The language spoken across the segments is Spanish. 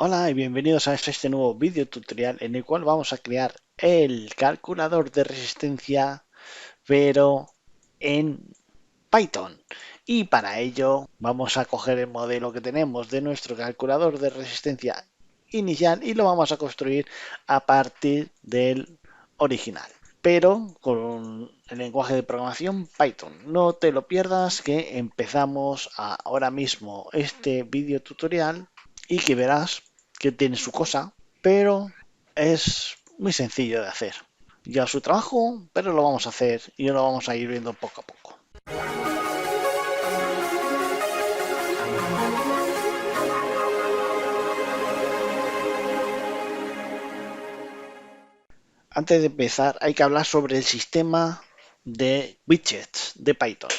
Hola y bienvenidos a este nuevo vídeo tutorial en el cual vamos a crear el calculador de resistencia pero en Python. Y para ello vamos a coger el modelo que tenemos de nuestro calculador de resistencia inicial y lo vamos a construir a partir del original, pero con el lenguaje de programación Python. No te lo pierdas, que empezamos ahora mismo este vídeo tutorial y que verás que tiene su cosa, pero es muy sencillo de hacer. Ya su trabajo, pero lo vamos a hacer y lo vamos a ir viendo poco a poco. Antes de empezar, hay que hablar sobre el sistema de widgets de Python.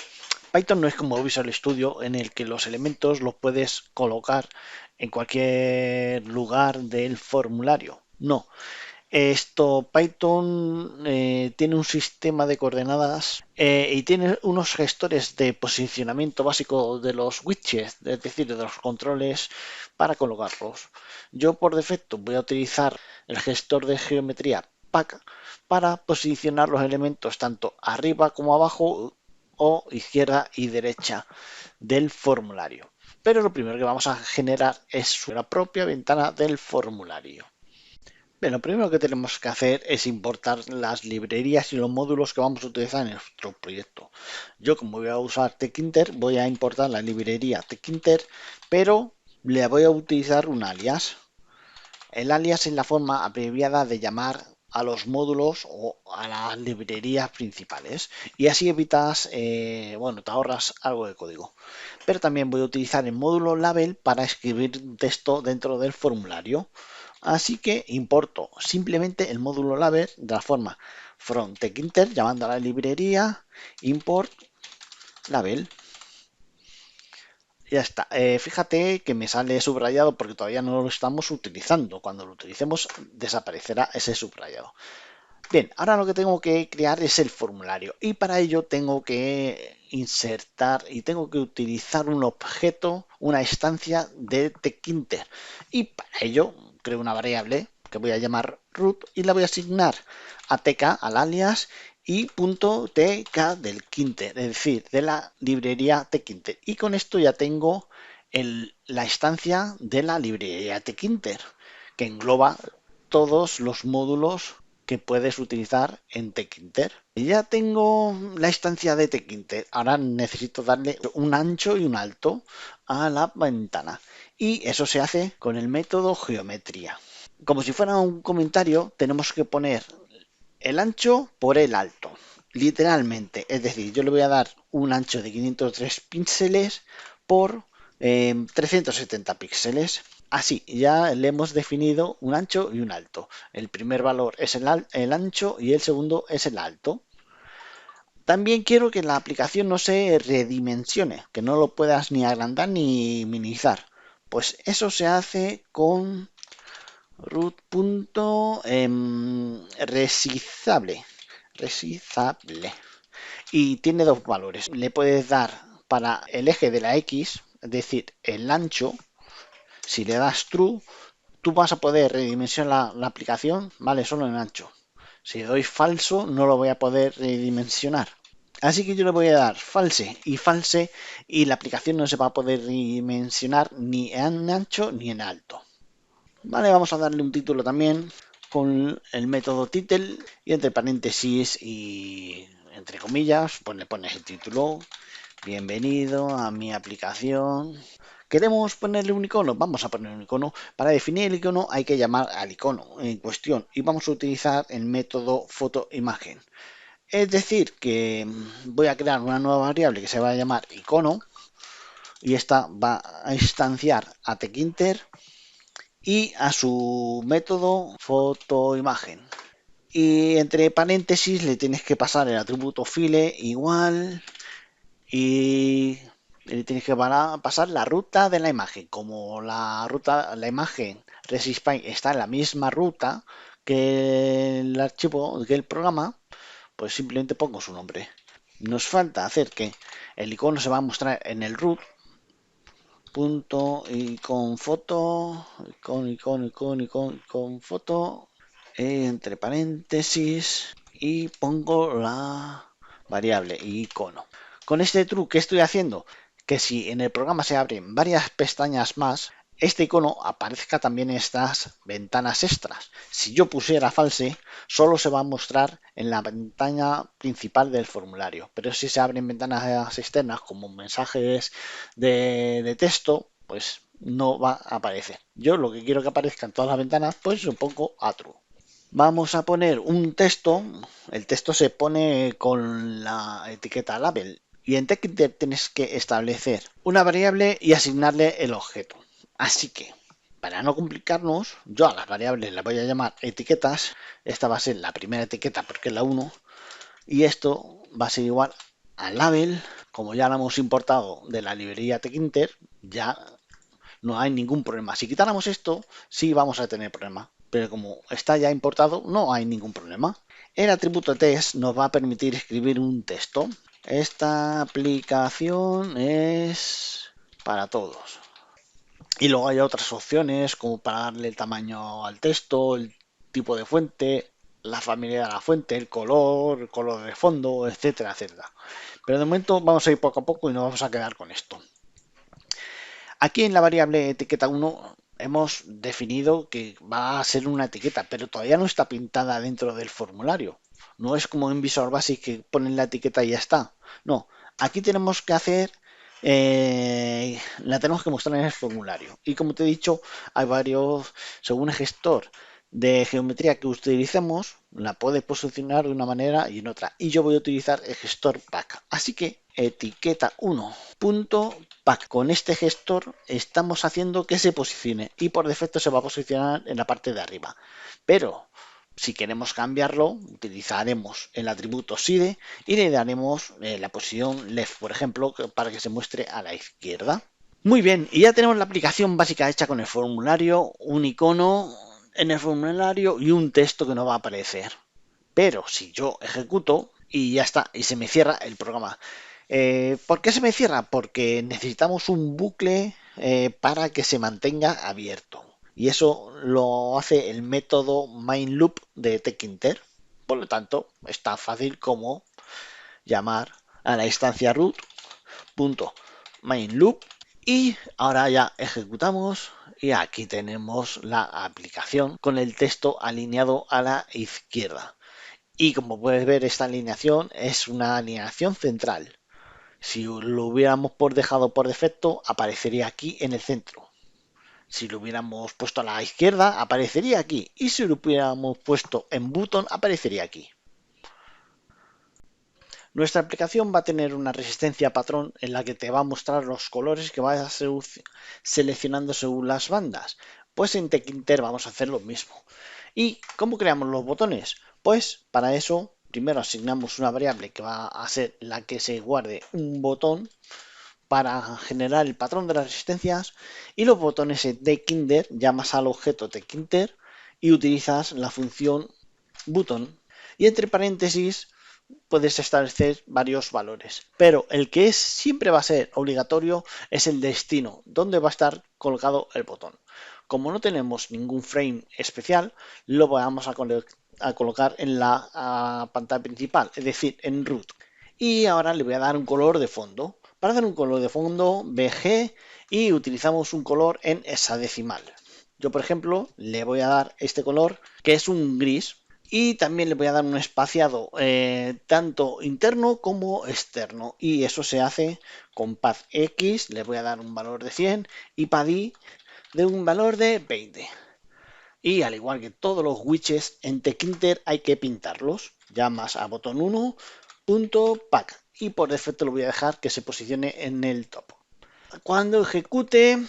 Python no es como Visual Studio, en el que los elementos los puedes colocar en cualquier lugar del formulario. No, Python tiene un sistema de coordenadas y tiene unos gestores de posicionamiento básico de los widgets, es decir, de los controles para colocarlos. Yo por defecto voy a utilizar el gestor de geometría pack para posicionar los elementos tanto arriba como abajo o izquierda y derecha del formulario. Pero lo primero que vamos a generar es la propia ventana del formulario. Bien, lo primero que tenemos que hacer es importar las librerías y los módulos que vamos a utilizar en nuestro proyecto. Yo, como voy a usar Tkinter, voy a importar la librería Tkinter, pero le voy a utilizar un alias. El alias es la forma abreviada de llamar a los módulos o a las librerías principales, y así evitas, bueno, te ahorras algo de código. Pero también voy a utilizar el módulo label para escribir texto dentro del formulario. Así que importo simplemente el módulo label de la forma from Tkinter, llamando a la librería import label. Ya está. Fíjate que me sale subrayado porque todavía no lo estamos utilizando. Cuando lo utilicemos desaparecerá ese subrayado. Bien, ahora lo que tengo que crear es el formulario y para ello tengo que insertar y tengo que utilizar un objeto, una instancia de Tkinter, y para ello creo una variable que voy a llamar root y la voy a asignar a tk, al alias, y .tk del Kinter, es decir, de la librería Tkinter. Y con esto ya tengo la instancia de la librería Tkinter, que engloba todos los módulos que puedes utilizar en Tkinter. Ya tengo la instancia de Tkinter. Ahora necesito darle un ancho y un alto a la ventana. Y eso se hace con el método geometría. Como si fuera un comentario, tenemos que poner el ancho por el alto. Literalmente. Es decir, yo le voy a dar un ancho de 503 píxeles por 370 píxeles. Así, ya le hemos definido un ancho y un alto. El primer valor es el ancho y el segundo es el alto. También quiero que la aplicación no se redimensione, que no lo puedas ni agrandar ni minimizar. Pues eso se hace con root.resizable. Resizable. Y tiene dos valores. Le puedes dar para el eje de la X, es decir, el ancho. Si le das true, tú vas a poder redimensionar la aplicación, ¿vale? Solo en ancho. Si le doy falso, no lo voy a poder redimensionar. Así que yo le voy a dar false y la aplicación no se va a poder redimensionar ni en ancho ni en alto. Vale, vamos a darle un título también con el método title y entre paréntesis y entre comillas, pues le pones el título. Bienvenido a mi aplicación. ¿Queremos ponerle un icono? Vamos a poner un icono. Para definir el icono hay que llamar al icono en cuestión y vamos a utilizar el método fotoimagen. Es decir, que voy a crear una nueva variable que se va a llamar icono y esta va a instanciar a Tkinter y a su método fotoimagen. Y entre paréntesis le tienes que pasar el atributo file igual y le tienes que pasar la ruta de la imagen. Como la imagen ResistPy está en la misma ruta que el archivo, que el programa, pues simplemente pongo su nombre. Nos falta hacer que el icono se va a mostrar en el root punto y con foto, con foto, entre paréntesis, y pongo la variable icono. Con este truque, ¿qué estoy haciendo? Que si en el programa se abren varias pestañas más, este icono aparezca también en estas ventanas extras. Si yo pusiera false, solo se va a mostrar en la ventana principal del formulario. Pero si se abren ventanas externas como mensajes de texto, pues no va a aparecer. Yo lo que quiero que aparezca en todas las ventanas, pues lo pongo a true. Vamos a poner un texto. El texto se pone con la etiqueta label. Y en Tkinter tienes que establecer una variable y asignarle el objeto. Así que, para no complicarnos, yo a las variables las voy a llamar etiquetas. Esta va a ser la primera etiqueta porque es la 1. Y esto va a ser igual al label. Como ya lo hemos importado de la librería Tkinter, ya no hay ningún problema. Si quitáramos esto, sí vamos a tener problema. Pero como está ya importado, no hay ningún problema. El atributo test nos va a permitir escribir un texto. Esta aplicación es para todos. Y luego hay otras opciones como para darle el tamaño al texto, el tipo de fuente, la familia de la fuente, el color de fondo, etcétera, etcétera. Pero de momento vamos a ir poco a poco y nos vamos a quedar con esto. Aquí en la variable etiqueta 1 hemos definido que va a ser una etiqueta, pero todavía no está pintada dentro del formulario. No es como en Visual Basic que ponen la etiqueta y ya está. No, aquí tenemos que hacer, la tenemos que mostrar en el formulario. Y como te he dicho, hay varios, según el gestor de geometría que utilicemos, la puedes posicionar de una manera y en otra. Y yo voy a utilizar el gestor pack. Así que etiqueta 1.pack. Con este gestor estamos haciendo que se posicione y por defecto se va a posicionar en la parte de arriba. Pero si queremos cambiarlo, utilizaremos el atributo side y le daremos la posición left, por ejemplo, para que se muestre a la izquierda. Muy bien, y ya tenemos la aplicación básica hecha con el formulario, un icono en el formulario y un texto que no va a aparecer. Pero si yo ejecuto y ya está, y se me cierra el programa. ¿Por qué se me cierra? Porque necesitamos un bucle para que se mantenga abierto. Y eso lo hace el método mainLoop de Tkinter. Por lo tanto, es tan fácil como llamar a la instancia root.mainLoop. Y ahora ya ejecutamos y aquí tenemos la aplicación con el texto alineado a la izquierda. Y como puedes ver, esta alineación es una alineación central. Si lo hubiéramos dejado por defecto, aparecería aquí en el centro. Si lo hubiéramos puesto a la izquierda, aparecería aquí. Y si lo hubiéramos puesto en button, aparecería aquí. Nuestra aplicación va a tener una resistencia patrón en la que te va a mostrar los colores que vas a seleccionando según las bandas. Pues en Tkinter vamos a hacer lo mismo. ¿Y cómo creamos los botones? Pues para eso primero asignamos una variable que va a ser la que se guarde un botón para generar el patrón de las resistencias y los botones en Tkinter llamas al objeto Tkinter y utilizas la función button y entre paréntesis puedes establecer varios valores, pero el que siempre va a ser obligatorio es el destino, donde va a estar colocado el botón. Como no tenemos ningún frame especial, lo vamos a colocar en la pantalla principal, es decir, en root. Y ahora le voy a dar un color de fondo. Para dar un color de fondo, BG y utilizamos un color en hexadecimal. Yo, por ejemplo, le voy a dar este color que es un gris y también le voy a dar un espaciado tanto interno como externo y eso se hace con path X, le voy a dar un valor de 100 y path Y de un valor de 20. Y al igual que todos los widgets en Tkinter hay que pintarlos. Llamas a botón 1.pack y por defecto lo voy a dejar que se posicione en el top. Cuando ejecute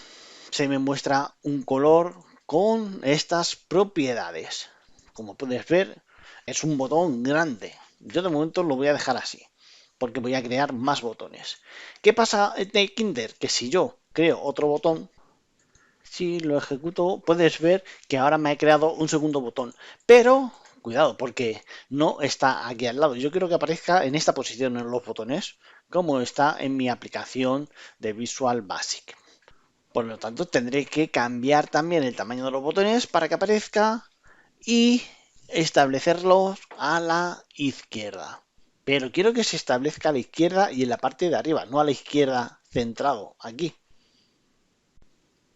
se me muestra un color con estas propiedades. Como puedes ver, es un botón grande. Yo de momento lo voy a dejar así, porque voy a crear más botones. ¿Qué pasa en Tkinter? Que si yo creo otro botón, si lo ejecuto, puedes ver que ahora me ha creado un segundo botón. Pero, cuidado, porque no está aquí al lado. Yo quiero que aparezca en esta posición en los botones, como está en mi aplicación de Visual Basic. Por lo tanto, tendré que cambiar también el tamaño de los botones para que aparezca y establecerlos a la izquierda. Pero quiero que se establezca a la izquierda y en la parte de arriba, no a la izquierda centrado aquí.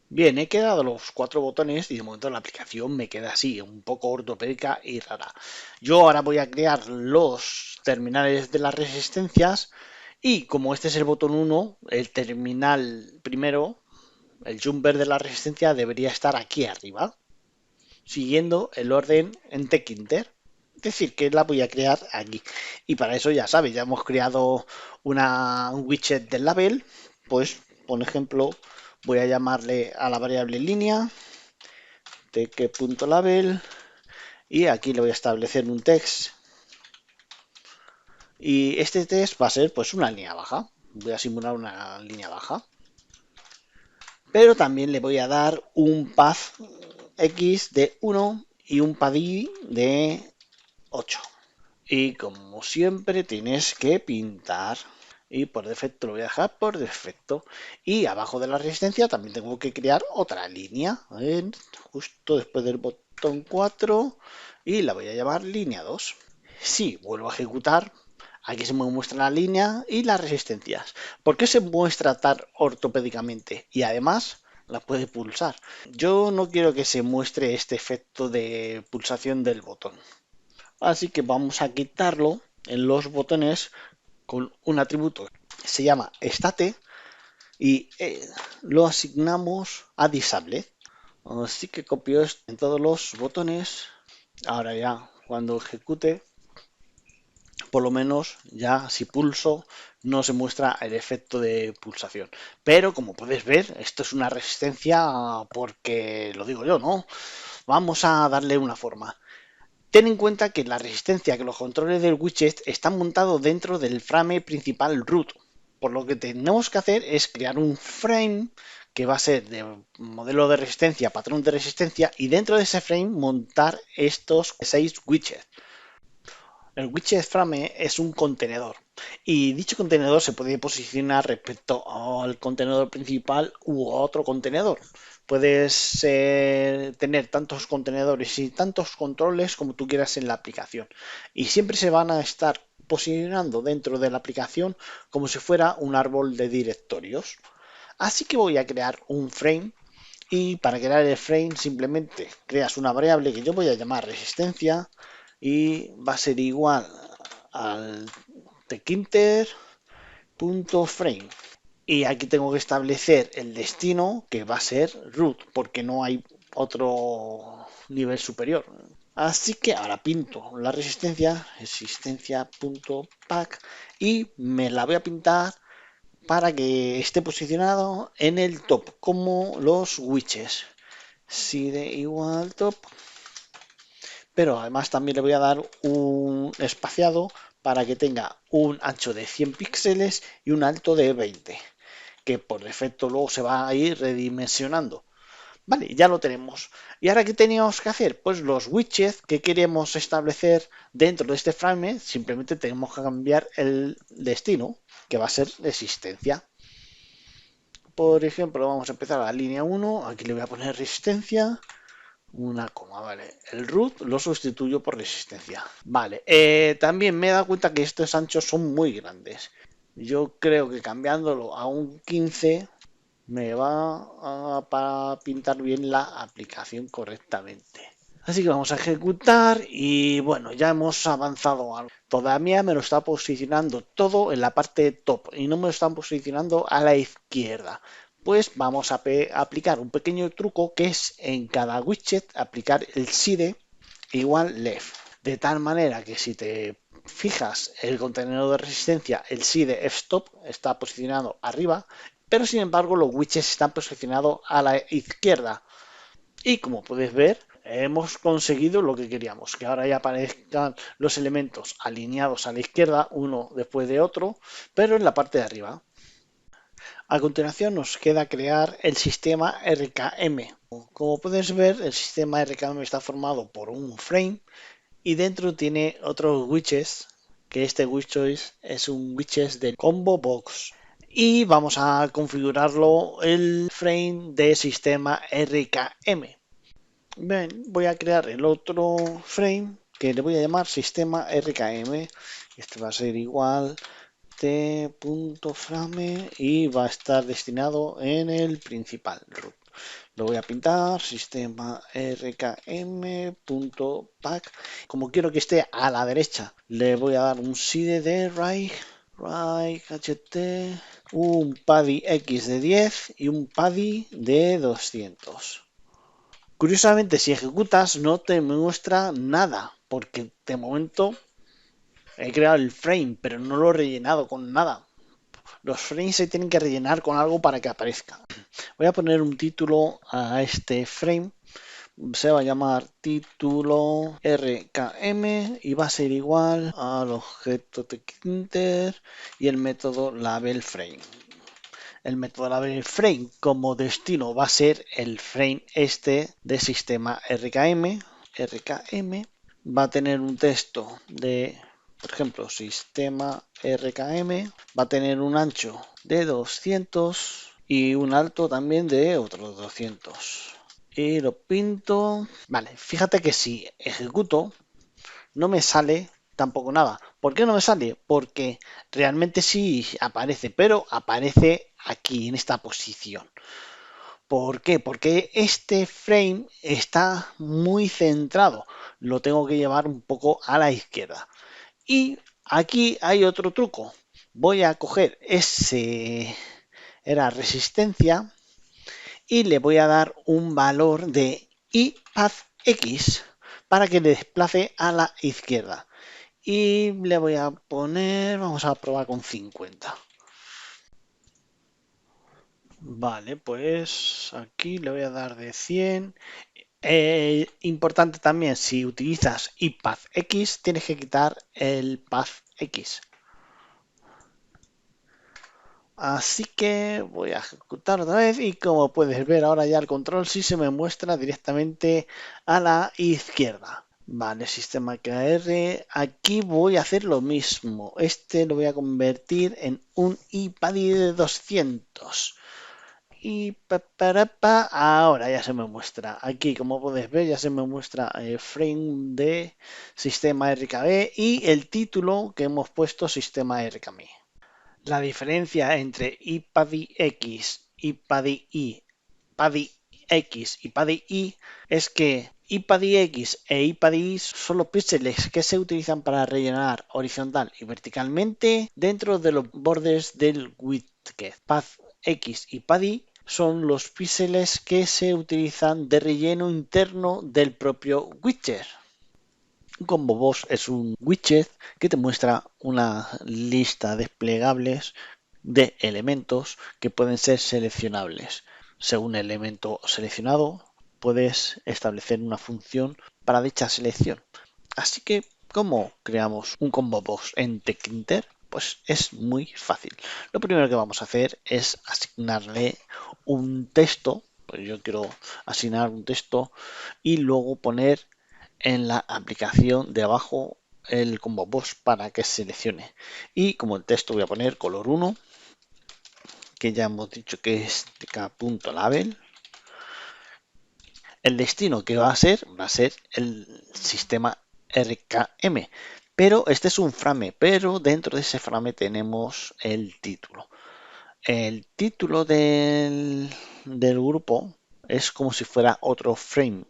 Bien, he quedado los 4 botones y de momento la aplicación me queda así, un poco ortopédica y rara. Yo ahora voy a crear los terminales de las resistencias y como este es el botón 1, el terminal primero, el jumper de la resistencia debería estar aquí arriba, siguiendo el orden en Tkinter. Es decir, que la voy a crear aquí. Y para eso ya sabes, ya hemos creado un widget del label. Pues, por ejemplo, voy a llamarle a la variable línea tk.label y aquí le voy a establecer un text. Y este text va a ser pues una línea baja. Voy a simular una línea baja. Pero también le voy a dar un path x de 1 y un path y de 8. Y como siempre tienes que pintar. Y por defecto lo voy a dejar por defecto. Y abajo de la resistencia también tengo que crear otra línea. Justo después del botón 4. Y la voy a llamar línea 2. Si vuelvo a ejecutar, aquí se me muestra la línea y las resistencias. ¿Por qué se muestra tan ortopédicamente? Y además la puede pulsar. Yo no quiero que se muestre este efecto de pulsación del botón. Así que vamos a quitarlo en los botones con un atributo que se llama state y lo asignamos a disable. Así que copio esto en todos los botones. Ahora ya cuando ejecute, por lo menos ya si pulso no se muestra el efecto de pulsación. Pero como puedes ver, esto es una resistencia porque lo digo yo, ¿no? Vamos a darle una forma. Ten en cuenta que la resistencia, que los controles del widget están montados dentro del frame principal root. Por lo que tenemos que hacer es crear un frame que va a ser de modelo de resistencia, patrón de resistencia, y dentro de ese frame montar estos 6 widgets. El widget frame es un contenedor y dicho contenedor se puede posicionar respecto al contenedor principal u otro contenedor. Puedes tener tantos contenedores y tantos controles como tú quieras en la aplicación y siempre se van a estar posicionando dentro de la aplicación como si fuera un árbol de directorios. Así que voy a crear un frame y para crear el frame simplemente creas una variable que yo voy a llamar resistencia y va a ser igual al tkinter.frame. Y aquí tengo que establecer el destino que va a ser root porque no hay otro nivel superior. Así que ahora pinto la resistencia.pack y me la voy a pintar para que esté posicionado en el top como los widgets. Si de igual top, pero además también le voy a dar un espaciado para que tenga un ancho de 100 píxeles y un alto de 20, que por defecto luego se va a ir redimensionando. Vale, ya lo tenemos. ¿Y ahora qué teníamos que hacer? Pues los widgets que queremos establecer dentro de este frame, simplemente tenemos que cambiar el destino, que va a ser resistencia. Por ejemplo, vamos a empezar a la línea 1, aquí le voy a poner resistencia, una coma, vale. El root lo sustituyo por resistencia. Vale, también me he dado cuenta que estos anchos son muy grandes. Yo creo que cambiándolo a un 15 me va a pintar bien la aplicación correctamente. Así que vamos a ejecutar y bueno, ya hemos avanzado algo. Todavía me lo está posicionando todo en la parte top y no me lo están posicionando a la izquierda. Pues vamos a aplicar un pequeño truco que es en cada widget aplicar el side igual left. De tal manera que si te fijas el contenedor de resistencia, el side f-stop está posicionado arriba, pero sin embargo los widgets están posicionados a la izquierda. Y como puedes ver, hemos conseguido lo que queríamos, que ahora ya aparezcan los elementos alineados a la izquierda, uno después de otro, pero en la parte de arriba. A continuación nos queda crear el sistema RKM. Como puedes ver, el sistema RKM está formado por un frame y dentro tiene otros widgets, que este widget es un widget de combo box. y vamos a configurarlo el frame de sistema RKM. Bien, voy a crear el otro frame que le voy a llamar sistema RKM. Este va a ser igual t.frame y va a estar destinado en el principal root. Lo voy a pintar sistema rkm.pack. Como quiero que esté a la derecha, le voy a dar un side de right ht, un paddy x de 10 y un paddy de 200. Curiosamente, si ejecutas no te muestra nada, porque de momento he creado el frame, pero no lo he rellenado con nada. Los frames se tienen que rellenar con algo para que aparezca. Voy a poner un título a este frame. Se va a llamar título RKM y va a ser igual al objeto TextInter y el método labelFrame. El método labelFrame como destino va a ser el frame este de sistema RKM. Va a tener un texto de, por ejemplo, sistema RKM. Va a tener un ancho de 200 y un alto también de otros 200. Y lo pinto. Vale, fíjate que si ejecuto, no me sale tampoco nada. ¿Por qué no me sale? Porque realmente sí aparece, pero aparece aquí, en esta posición. ¿Por qué? Porque este frame está muy centrado. Lo tengo que llevar un poco a la izquierda. Y aquí hay otro truco. Voy a coger ese, era resistencia, y le voy a dar un valor de IPathX para que le desplace a la izquierda. Y le voy a poner, vamos a probar con 50. Vale, pues aquí le voy a dar de 100. Importante también, si utilizas IPathX, tienes que quitar el PathX. Así que voy a ejecutar otra vez y como puedes ver ahora ya el control sí se me muestra directamente a la izquierda. Vale, sistema KR. Aquí voy a hacer lo mismo. Este lo voy a convertir en un iPaddy de 200. Y ahora ya se me muestra. Aquí, como podéis ver, ya se me muestra el frame de sistema RKB y el título que hemos puesto sistema RKB. La diferencia entre iPaddyX, iPaddy X y PaddyI es que iPaddyX e iPaddyI son los píxeles que se utilizan para rellenar horizontal y verticalmente dentro de los bordes del widget. PathX y PaddyI son los píxeles que se utilizan de relleno interno del propio widget. Un combo box es un widget que te muestra una lista de desplegables de elementos que pueden ser seleccionables. Según el elemento seleccionado, puedes establecer una función para dicha selección. Así que, ¿cómo creamos un combo box en TextInter? Pues es muy fácil. Lo primero que vamos a hacer es asignarle un texto. Pues yo quiero asignar un texto y luego poner en la aplicación de abajo el combo box para que seleccione. Y como el texto voy a poner color 1, que ya hemos dicho que es tk.label. El destino que va a ser el sistema RKM. Pero este es un frame, pero dentro de ese frame tenemos el título. El título del grupo es como si fuera otro frame.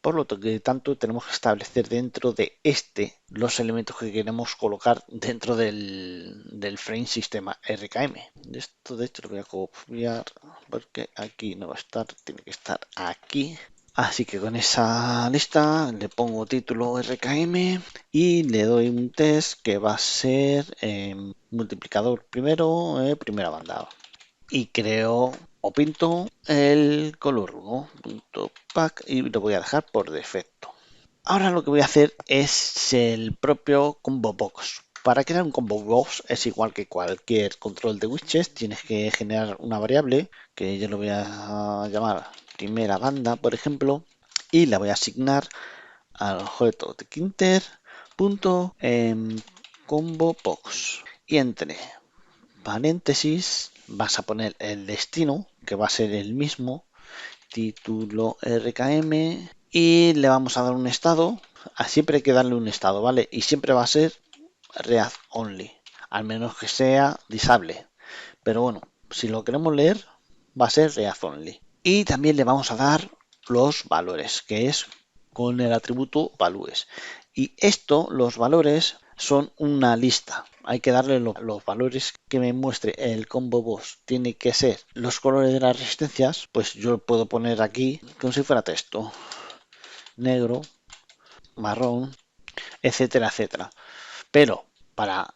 Por lo tanto, tenemos que establecer dentro de este los elementos que queremos colocar dentro del frame sistema RKM. Esto de hecho lo voy a copiar porque aquí no va a estar, tiene que estar aquí. Así que con esa lista le pongo título RKM y le doy un test que va a ser multiplicador primero, primera banda. Y creo o pinto el color 1.pack y lo voy a dejar por defecto. Ahora lo que voy a hacer es el propio combo box. Para crear un combo box es igual que cualquier control de widgets, tienes que generar una variable que yo lo voy a llamar primera banda, por ejemplo, y la voy a asignar al objeto de Kinter.combo box y entre paréntesis vas a poner el destino, que va a ser el mismo, título RKM, y le vamos a dar un estado. Siempre hay que darle un estado, ¿vale? Y siempre va a ser React Only, al menos que sea disable. Pero bueno, si lo queremos leer, va a ser React Only. Y también le vamos a dar los valores, que es con el atributo values. Y esto, los valores, son una lista. Hay que darle los valores que me muestre el combo boss. Tiene que ser los colores de las resistencias. Pues yo puedo poner aquí como si fuera texto. Negro, marrón, etcétera, etcétera. Pero para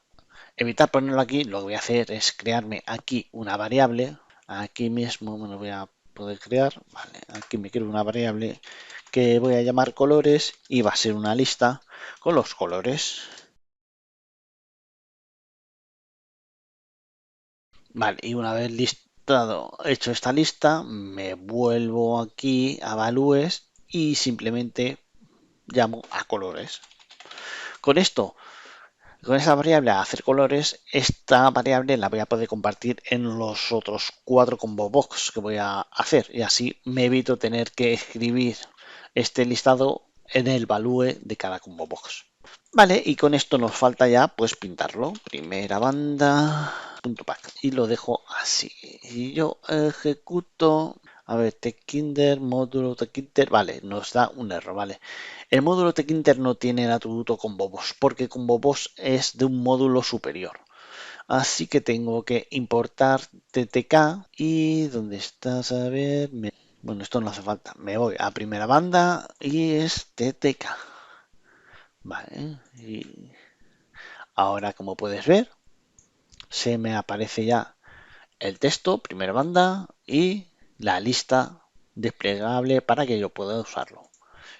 evitar ponerlo aquí, lo que voy a hacer es crearme aquí una variable. Aquí mismo me lo voy a poder crear. Vale, aquí me creo una variable que voy a llamar colores y va a ser una lista con los colores. Vale, y una vez hecho esta lista, me vuelvo aquí a valúes y simplemente llamo a colores. Con esto, con esa variable a hacer colores, esta variable la voy a poder compartir en los otros 4 combo box que voy a hacer y así me evito tener que escribir este listado en el value de cada combo box. Vale, y con esto nos falta ya pues pintarlo. Primera banda, punto pack. Y lo dejo así. Y yo ejecuto. A ver, tkinter, módulo tkinter. Vale, nos da un error, vale. El módulo tkinter no tiene el atributo combobos, porque combobos es de un módulo superior. Así que tengo que importar ttk. ¿Y dónde estás? A ver. Bueno, esto no hace falta. Me voy a primera banda y es ttk. Vale, y ahora como puedes ver, se me aparece ya el texto, primera banda y la lista desplegable para que yo pueda usarlo.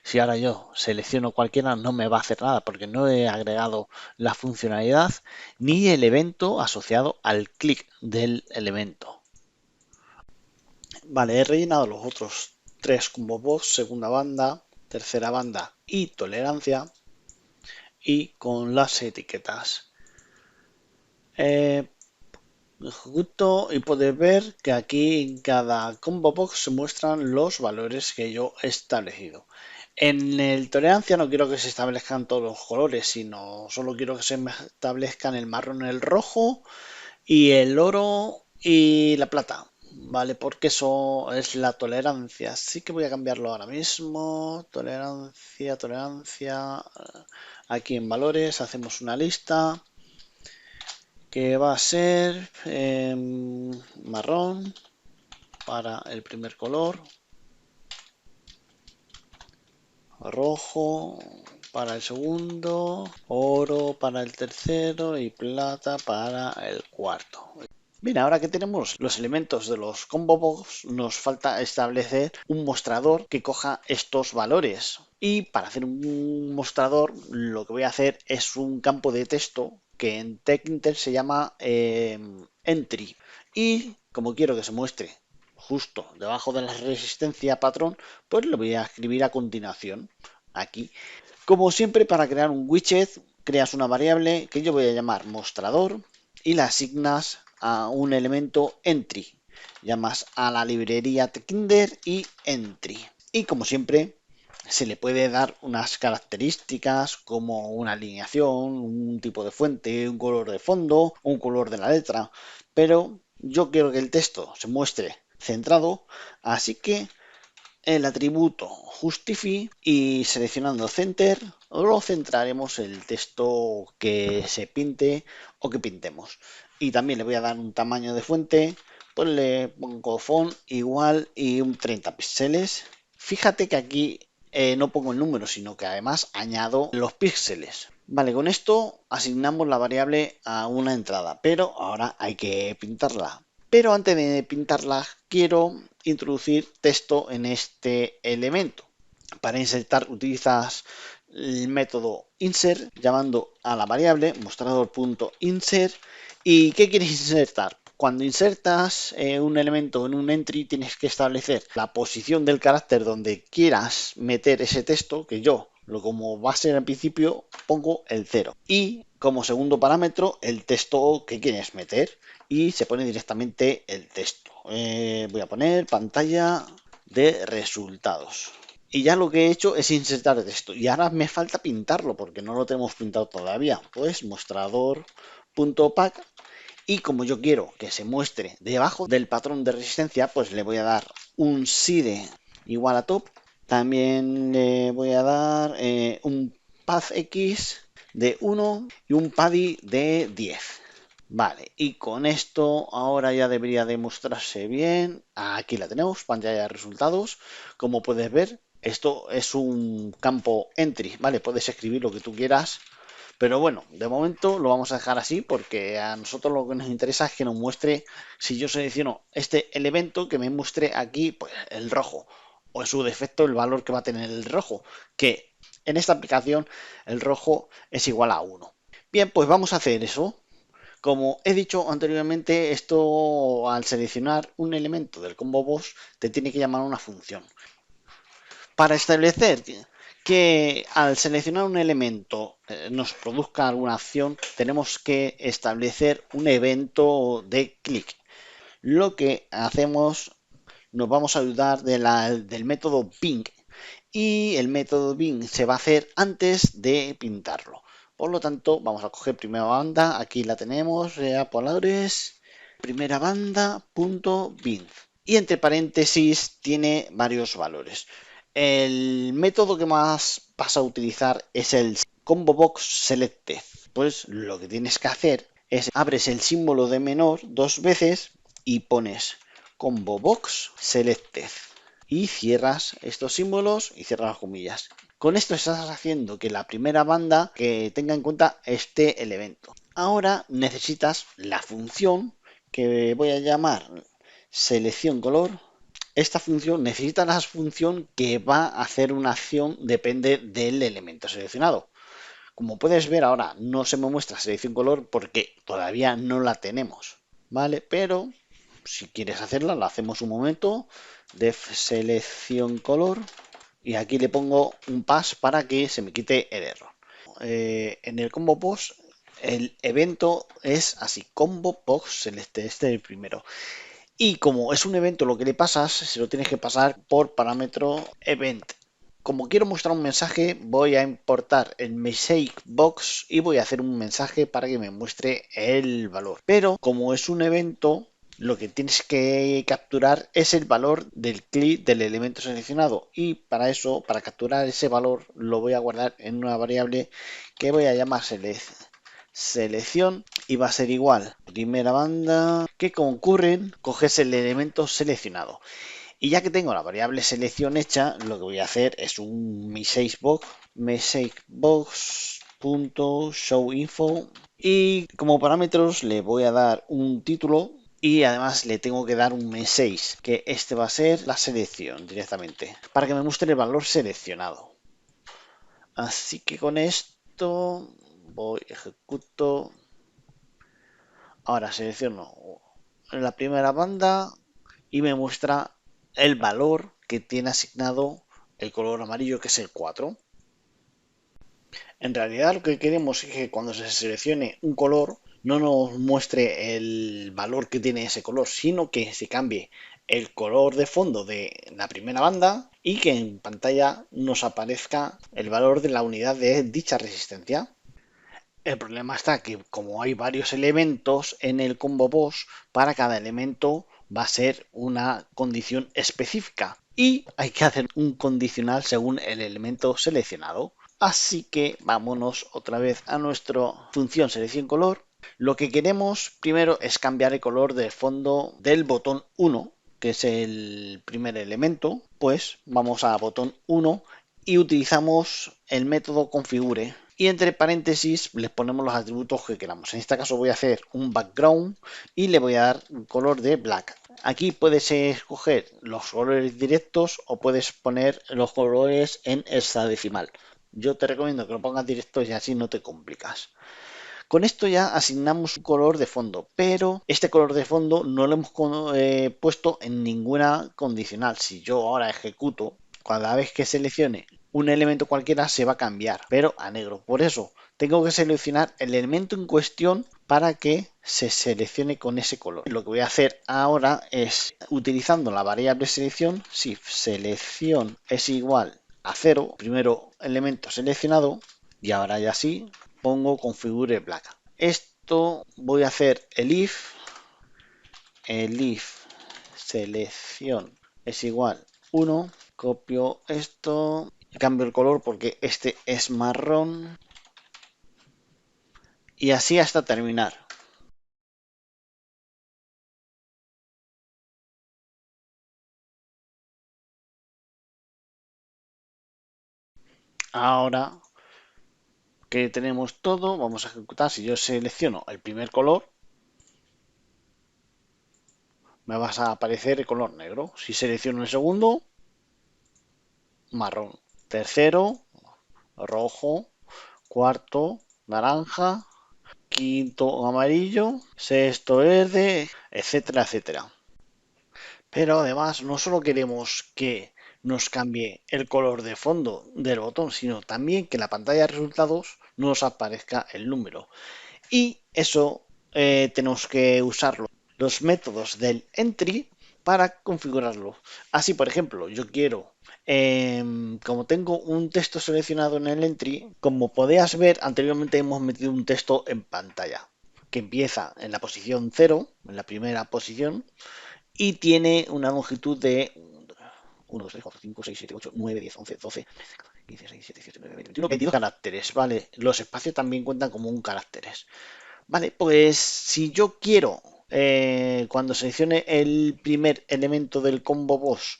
Si ahora yo selecciono cualquiera no me va a hacer nada porque no he agregado la funcionalidad ni el evento asociado al clic del elemento. Vale, he rellenado los otros 3 combo box, segunda banda, tercera banda y tolerancia y con las etiquetas. Ejecuto y puedes ver que aquí en cada combo box se muestran los valores que yo he establecido. En el tolerancia no quiero que se establezcan todos los colores, sino solo quiero que se establezcan el marrón, el rojo y el oro y la plata. ¿Vale? Porque eso es la tolerancia. Así que voy a cambiarlo ahora mismo. Tolerancia, tolerancia. Aquí en valores hacemos una lista que va a ser marrón para el primer color, rojo para el segundo, oro para el tercero y plata para el cuarto. Bien, ahora que tenemos los elementos de los combo box, nos falta establecer un mostrador que coja estos valores. Y para hacer un mostrador, lo que voy a hacer es un campo de texto que en Tkinter se llama entry. Y como quiero que se muestre justo debajo de la resistencia patrón, pues lo voy a escribir a continuación aquí. Como siempre, para crear un widget, creas una variable que yo voy a llamar mostrador y la asignas a un elemento entry. Llamas a la librería tkinder y entry. Y como siempre, se le puede dar unas características como una alineación, un tipo de fuente, un color de fondo, un color de la letra. Pero yo quiero que el texto se muestre centrado, así que el atributo justify y seleccionando center lo centraremos el texto que se pinte o que pintemos. Y también le voy a dar un tamaño de fuente, pues le pongo font igual y un 30 píxeles. Fíjate que aquí no pongo el número, sino que además añado los píxeles. Vale, con esto asignamos la variable a una entrada, pero ahora hay que pintarla. Pero antes de pintarla, quiero introducir texto en este elemento. Para insertar utilizas el método insert llamando a la variable mostrador.insert. ¿Y qué quieres insertar? Cuando insertas un elemento en un entry tienes que establecer la posición del carácter donde quieras meter ese texto, que yo como va a ser al principio, pongo el 0. Y como segundo parámetro, el texto que quieres meter. Y se pone directamente el texto. Voy a poner pantalla de resultados. Y ya lo que he hecho es insertar texto. Y ahora me falta pintarlo porque no lo tenemos pintado todavía. Pues mostrador.pack. Y como yo quiero que se muestre debajo del patrón de resistencia, pues le voy a dar un side igual a top. También le voy a dar un path x de 1 y un paddy de 10. Vale, y con esto ahora ya debería demostrarse bien. Aquí la tenemos, pantalla de resultados. Como puedes ver, esto es un campo entry, ¿vale? Puedes escribir lo que tú quieras. Pero bueno, de momento lo vamos a dejar así porque a nosotros lo que nos interesa es que nos muestre, si yo selecciono este elemento, que me muestre aquí pues, el rojo o en su defecto el valor que va a tener el rojo, que en esta aplicación el rojo es igual a 1. Bien, pues vamos a hacer eso. Como he dicho anteriormente, esto al seleccionar un elemento del combo box te tiene que llamar una función. Para establecer que al seleccionar un elemento nos produzca alguna acción, tenemos que establecer un evento de clic. Lo que hacemos, nos vamos a ayudar del método Bing, y el método Bing se va a hacer antes de pintarlo. Por lo tanto, vamos a coger primera banda, aquí la tenemos, Polaris, primera banda, punto Bing. Y entre paréntesis tiene varios valores. El método que más vas a utilizar es el combo box selected. Pues lo que tienes que hacer es abres el símbolo de menor dos veces y pones combo box selected y cierras estos símbolos y cierras las comillas. Con esto estás haciendo que la primera banda que tenga en cuenta este elemento. Ahora necesitas la función que voy a llamar selección color. Esta función necesita la función que va a hacer una acción, depende del elemento seleccionado. Como puedes ver ahora no se me muestra selección color porque todavía no la tenemos, ¿vale? Pero si quieres hacerla, la hacemos un momento. Def selección color y aquí le pongo un pass para que se me quite el error. En el combo box el evento es así, combo box celeste, este es el primero. Y como es un evento lo que le pasas, se lo tienes que pasar por parámetro event. Como quiero mostrar un mensaje, voy a importar el message box y voy a hacer un mensaje para que me muestre el valor. Pero como es un evento, lo que tienes que capturar es el valor del clic del elemento seleccionado. Y para eso, para capturar ese valor, lo voy a guardar en una variable que voy a llamar selección y va a ser igual primera banda que concurren, coges el elemento seleccionado. Y ya que tengo la variable selección hecha, lo que voy a hacer es un messagebooks.showInfo y como parámetros le voy a dar un título y además le tengo que dar un message, que este va a ser la selección directamente, para que me muestre el valor seleccionado. Así que con esto voy, ejecuto. Ahora selecciono la primera banda y me muestra el valor que tiene asignado el color amarillo, que es el 4. En realidad lo que queremos es que cuando se seleccione un color no nos muestre el valor que tiene ese color, sino que se cambie el color de fondo de la primera banda y que en pantalla nos aparezca el valor de la unidad de dicha resistencia. El problema está que como hay varios elementos en el combo box, para cada elemento va a ser una condición específica y hay que hacer un condicional según el elemento seleccionado. Así que vámonos otra vez a nuestra función selección color. Lo que queremos primero es cambiar el color de fondo del botón 1, que es el primer elemento. Pues vamos a botón 1 y utilizamos el método configure. Y entre paréntesis les ponemos los atributos que queramos. En este caso voy a hacer un background y le voy a dar un color de black. Aquí puedes escoger los colores directos o puedes poner los colores en hexadecimal. Yo te recomiendo que lo pongas directos y así no te complicas. Con esto ya asignamos un color de fondo, pero este color de fondo no lo hemos puesto en ninguna condicional. Si yo ahora ejecuto, cada vez que seleccione un elemento cualquiera se va a cambiar, pero a negro. Por eso tengo que seleccionar el elemento en cuestión para que se seleccione con ese color. Lo que voy a hacer ahora es, utilizando la variable selección, si selección es igual a 0, primero elemento seleccionado, y ahora ya sí pongo configure placa. Esto voy a hacer el if selección es igual 1, copio esto, cambio el color porque este es marrón y así hasta terminar. Ahora que tenemos todo, vamos a ejecutar. Si yo selecciono el primer color, me va a aparecer el color negro. Si selecciono el segundo, marrón. Tercero, rojo. Cuarto, naranja. Quinto, amarillo. Sexto, verde, etcétera, etcétera. Pero además no solo queremos que nos cambie el color de fondo del botón, sino también que en la pantalla de resultados nos aparezca el número. Y eso tenemos que usarlo, los métodos del entry para configurarlo. Así, por ejemplo, yo quiero, como tengo un texto seleccionado en el entry, como podías ver, anteriormente hemos metido un texto en pantalla que empieza en la posición 0, en la primera posición, y tiene una longitud de 1, 2, 3, 4, 5, 6, 7, 8, 9, 10, 11, 12, 15, 16, 17, 18, 19, 20, 21, 22 caracteres, ¿vale? Los espacios también cuentan como un caracteres. Vale, pues si yo quiero, cuando seleccione el primer elemento del combo boss,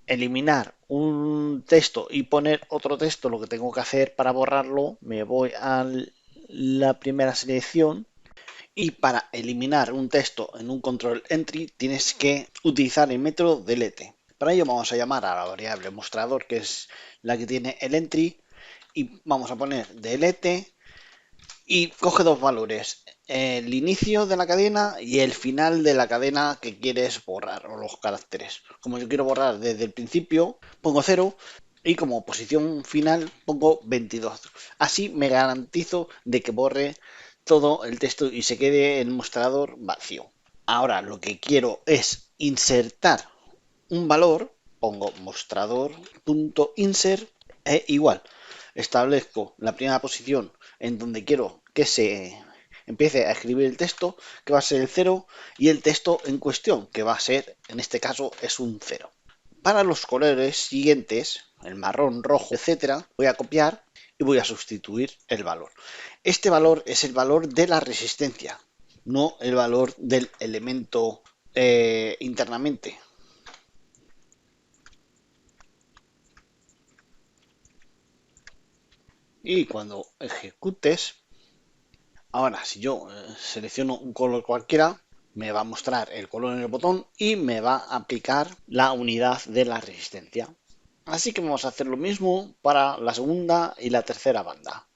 eliminar un texto y poner otro texto, lo que tengo que hacer para borrarlo, me voy a la primera selección. Y para eliminar un texto en un control entry tienes que utilizar el método delete. Para ello vamos a llamar a la variable mostrador, que es la que tiene el entry, y vamos a poner delete y coge dos valores, el inicio de la cadena y el final de la cadena que quieres borrar, o los caracteres. Como yo quiero borrar desde el principio, pongo 0 y como posición final pongo 22. Así me garantizo de que borre todo el texto y se quede el mostrador vacío. Ahora lo que quiero es insertar un valor, pongo mostrador.insert e igual. Establezco la primera posición en donde quiero que se empiece a escribir el texto, que va a ser el 0, y el texto en cuestión, que va a ser, en este caso, es un 0. Para los colores siguientes, el marrón, rojo, etcétera, voy a copiar y voy a sustituir el valor. Este valor es el valor de la resistencia, no el valor del elemento internamente. Y cuando ejecutes, ahora si yo selecciono un color cualquiera, me va a mostrar el color en el botón y me va a aplicar la unidad de la resistencia. Así que vamos a hacer lo mismo para la segunda y la tercera banda.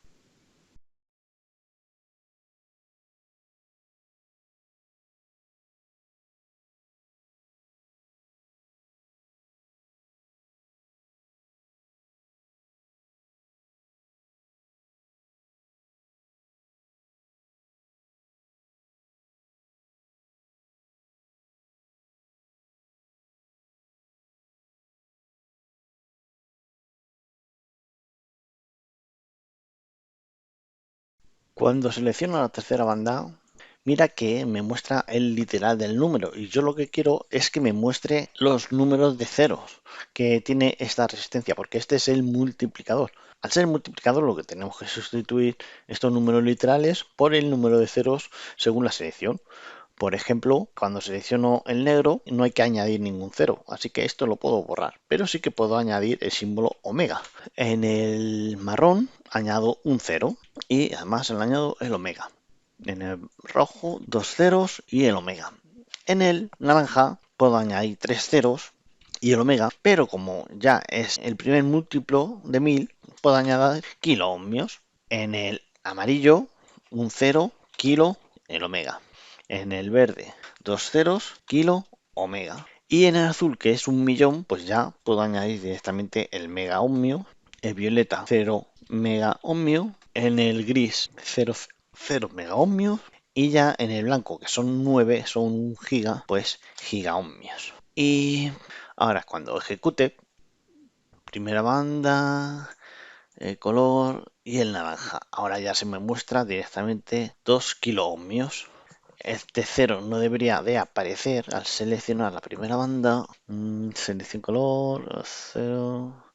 Cuando selecciono la tercera banda, mira que me muestra el literal del número y yo lo que quiero es que me muestre los números de ceros que tiene esta resistencia, porque este es el multiplicador. Al ser el multiplicador lo que tenemos que sustituir estos números literales por el número de ceros según la selección. Por ejemplo, cuando selecciono el negro no hay que añadir ningún cero, así que esto lo puedo borrar, pero sí que puedo añadir el símbolo omega. En el marrón añado un cero y además le añado el omega. En el rojo dos ceros y el omega. En el naranja puedo añadir tres ceros y el omega, pero como ya es el primer múltiplo de 1000, puedo añadir kiloohmios. En el amarillo un cero, kilo, el omega. En el verde dos ceros, kilo, omega. Y en el azul, que es un millón, pues ya puedo añadir directamente el mega ohmio, el violeta 0 mega ohmio, en el gris 0 mega ohmios y ya en el blanco, que son 9, son 1 giga, pues giga ohmios. Y ahora cuando ejecute, primera banda, el color y el naranja. Ahora ya se me muestra directamente 2 kilo ohmios. Este 0 no debería de aparecer al seleccionar la primera banda. Selección color, 0,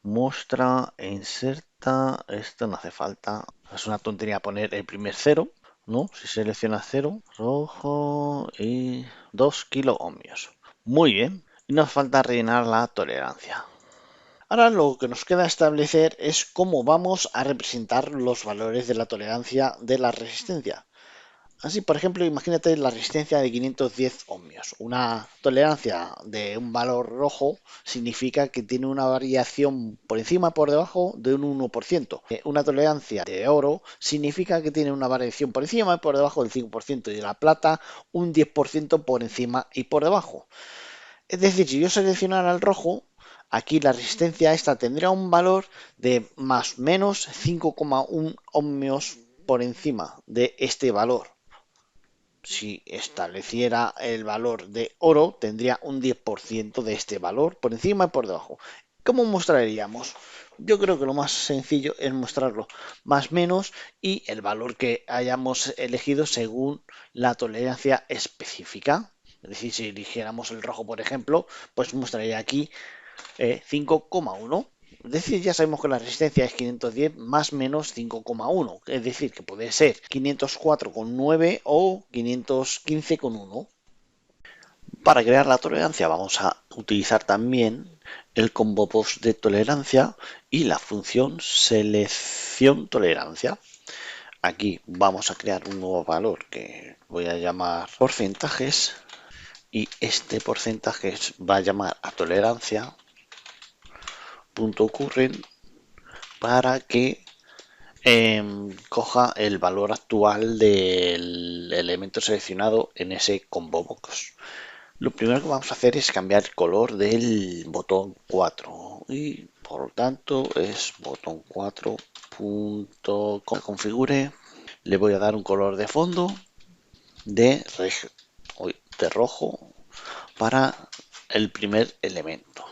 muestra e inserta. Esto no hace falta. Es una tontería poner el primer 0, ¿no? Si selecciona 0, rojo y 2 kilo ohmios. Muy bien. Y nos falta rellenar la tolerancia. Ahora lo que nos queda establecer es cómo vamos a representar los valores de la tolerancia de la resistencia. Así, por ejemplo, imagínate la resistencia de 510 ohmios. Una tolerancia de un valor rojo significa que tiene una variación por encima y por debajo de un 1%. Una tolerancia de oro significa que tiene una variación por encima y por debajo del 5%. Y de la plata un 10% por encima y por debajo. Es decir, si yo seleccionara el rojo, aquí la resistencia esta tendría un valor de más o menos 5,1 ohmios por encima de este valor. Si estableciera el valor de oro, tendría un 10% de este valor por encima y por debajo. ¿Cómo mostraríamos? Yo creo que lo más sencillo es mostrarlo más menos y el valor que hayamos elegido según la tolerancia específica. Es decir, si eligiéramos el rojo, por ejemplo, pues mostraría aquí 5,1. Es decir, ya sabemos que la resistencia es 510 más menos 5,1. Es decir, que puede ser 504,9 o 515,1. Para crear la tolerancia vamos a utilizar también el combo post de tolerancia y la función selección tolerancia. Aquí vamos a crear un nuevo valor que voy a llamar porcentajes y este porcentaje va a llamar a tolerancia .ocurren para que coja el valor actual del elemento seleccionado en ese combo box. Lo primero que vamos a hacer es cambiar el color del botón 4 y por lo tanto es botón 4. Configure, le voy a dar un color de fondo de rojo para el primer elemento.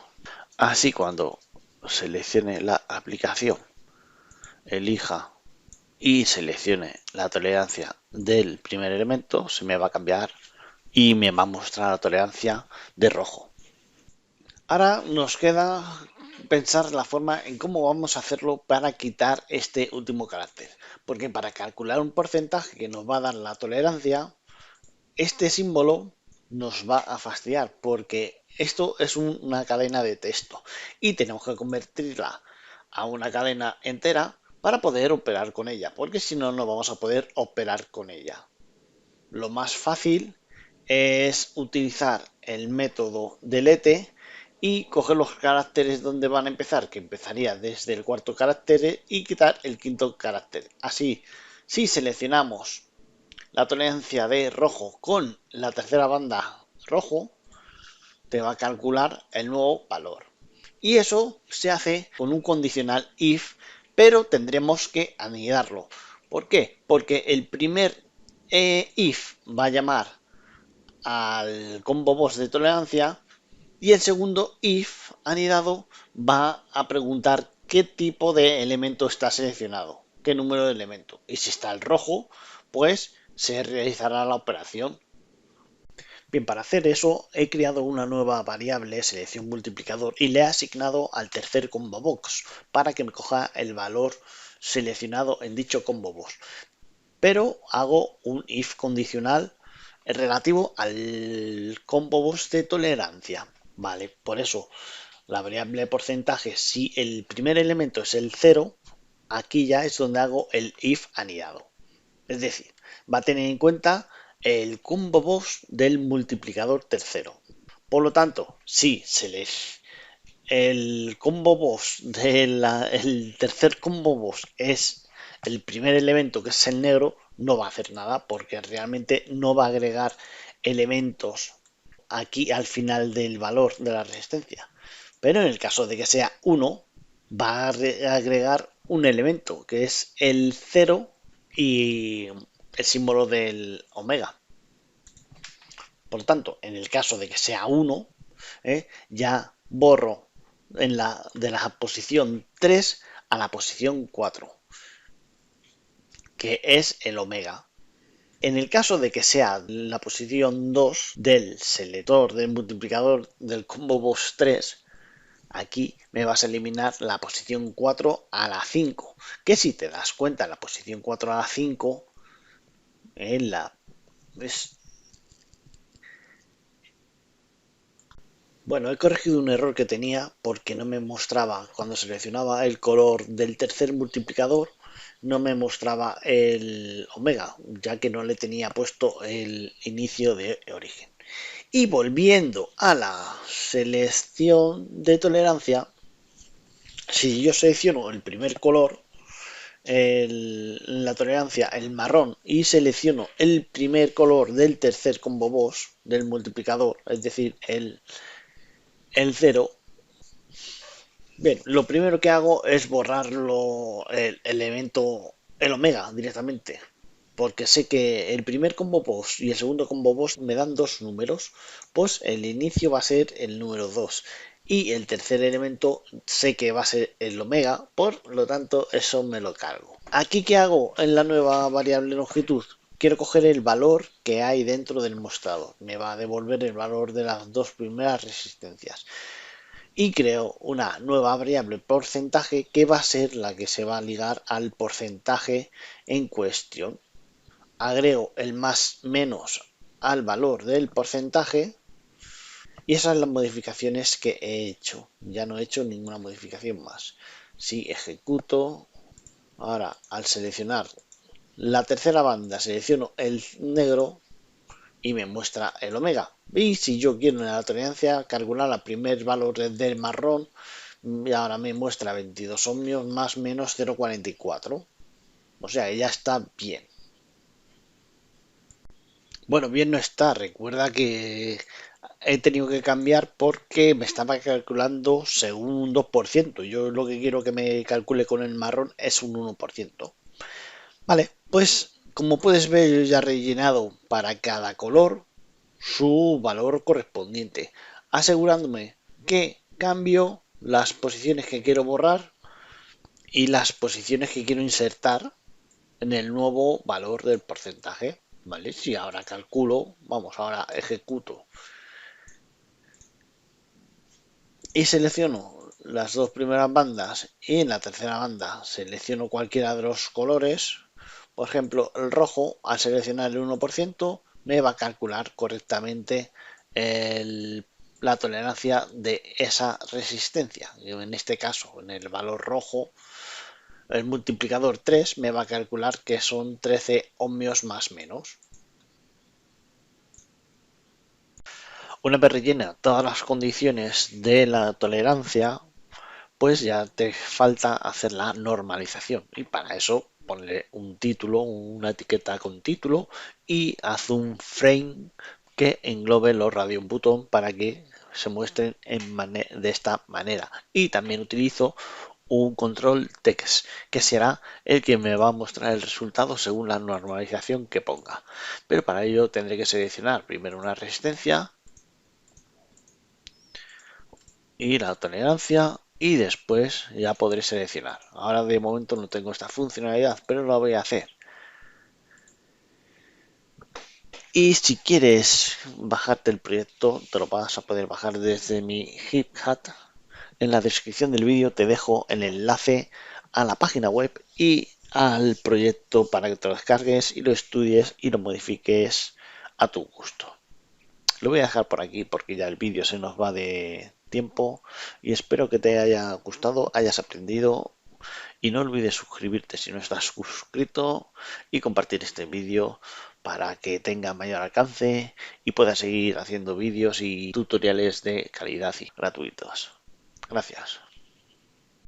Así cuando seleccione la aplicación, elija y seleccione la tolerancia del primer elemento, se me va a cambiar y me va a mostrar la tolerancia de rojo. Ahora nos queda pensar la forma en cómo vamos a hacerlo para quitar este último carácter. Porque para calcular un porcentaje que nos va a dar la tolerancia, este símbolo nos va a fastidiar porque esto es una cadena de texto y tenemos que convertirla a una cadena entera para poder operar con ella, porque si no, no vamos a poder operar con ella. Lo más fácil es utilizar el método delete y coger los caracteres donde van a empezar, que empezaría desde el cuarto carácter, y quitar el quinto carácter. Así, si seleccionamos la tolerancia de rojo con la tercera banda rojo, te va a calcular el nuevo valor. Y eso se hace con un condicional if, pero tendremos que anidarlo. ¿Por qué? Porque el primer if va a llamar al combo box de tolerancia y el segundo if anidado va a preguntar qué tipo de elemento está seleccionado, qué número de elemento. Y si está el rojo, pues se realizará la operación. Bien, para hacer eso he creado una nueva variable selección multiplicador y le he asignado al tercer combo box para que me coja el valor seleccionado en dicho combo box. Pero hago un if condicional relativo al combo box de tolerancia. Vale, por eso la variable porcentaje, si el primer elemento es el 0, aquí ya es donde hago el if anidado. Es decir, va a tener en cuenta el combo box del multiplicador tercero. Por lo tanto, si el combo box el tercer combo box es el primer elemento, que es el negro, no va a hacer nada porque realmente no va a agregar elementos aquí al final del valor de la resistencia. Pero en el caso de que sea 1, va a agregar un elemento que es el 0 y el símbolo del omega. Por lo tanto, en el caso de que sea 1, ya borro de la posición 3 a la posición 4, que es el omega. En el caso de que sea la posición 2 del selector del multiplicador del combo boss 3, aquí me vas a eliminar la posición 4 a la 5, que si te das cuenta, la posición 4 a la 5 en la es, bueno, he corregido un error que tenía porque no me mostraba, cuando seleccionaba el color del tercer multiplicador, no me mostraba el omega, ya que no le tenía puesto el inicio de origen. Y volviendo a la selección de tolerancia, si yo selecciono el primer color, la tolerancia, el marrón, y selecciono el primer color del tercer combo boss del multiplicador, es decir, el 0, bien, lo primero que hago es borrarlo el elemento, el omega directamente, porque sé que el primer combo boss y el segundo combo boss me dan dos números, pues el inicio va a ser el número 2 y el tercer elemento sé que va a ser el omega, por lo tanto eso me lo cargo. Aquí, ¿qué hago en la nueva variable longitud? Quiero coger el valor que hay dentro del mostrador, me va a devolver el valor de las dos primeras resistencias y creo una nueva variable porcentaje que va a ser la que se va a ligar al porcentaje en cuestión. Agrego el más menos al valor del porcentaje y esas son las modificaciones que he hecho. Ya no he hecho ninguna modificación más. Si ejecuto, ahora al seleccionar la tercera banda selecciono el negro y me muestra el omega. Y si yo quiero en la tolerancia calcular el primer valor del marrón, y ahora me muestra 22 ohmios más menos 0,44. O sea, ya está bien. Bueno, bien no está. Recuerda que he tenido que cambiar porque me estaba calculando según un 2%. Yo lo que quiero que me calcule con el marrón es un 1%. Vale, pues como puedes ver, yo ya he rellenado para cada color su valor correspondiente, asegurándome que cambio las posiciones que quiero borrar y las posiciones que quiero insertar en el nuevo valor del porcentaje. ¿Vale? Si ahora calculo, vamos, ahora ejecuto y selecciono las dos primeras bandas y en la tercera banda selecciono cualquiera de los colores, por ejemplo, el rojo, al seleccionar el 1%, me va a calcular correctamente la tolerancia de esa resistencia. En este caso, en el valor rojo, el multiplicador 3 me va a calcular que son 13 ohmios más menos. Una vez rellena todas las condiciones de la tolerancia, pues ya te falta hacer la normalización y para eso ponle un título, una etiqueta con título y haz un frame que englobe los radio button para que se muestren de esta manera. Y también utilizo un control text que será el que me va a mostrar el resultado según la normalización que ponga. Pero para ello tendré que seleccionar primero una resistencia y la tolerancia y después ya podré seleccionar. Ahora de momento no tengo esta funcionalidad, pero la voy a hacer. Y si quieres bajarte el proyecto, te lo vas a poder bajar desde mi GitHub. En la descripción del vídeo te dejo el enlace a la página web y al proyecto para que te lo descargues y lo estudies y lo modifiques a tu gusto. Lo voy a dejar por aquí porque ya el vídeo se nos va de tiempo y espero que te haya gustado, hayas aprendido y no olvides suscribirte si no estás suscrito y compartir este vídeo para que tenga mayor alcance y pueda seguir haciendo vídeos y tutoriales de calidad y gratuitos. Gracias.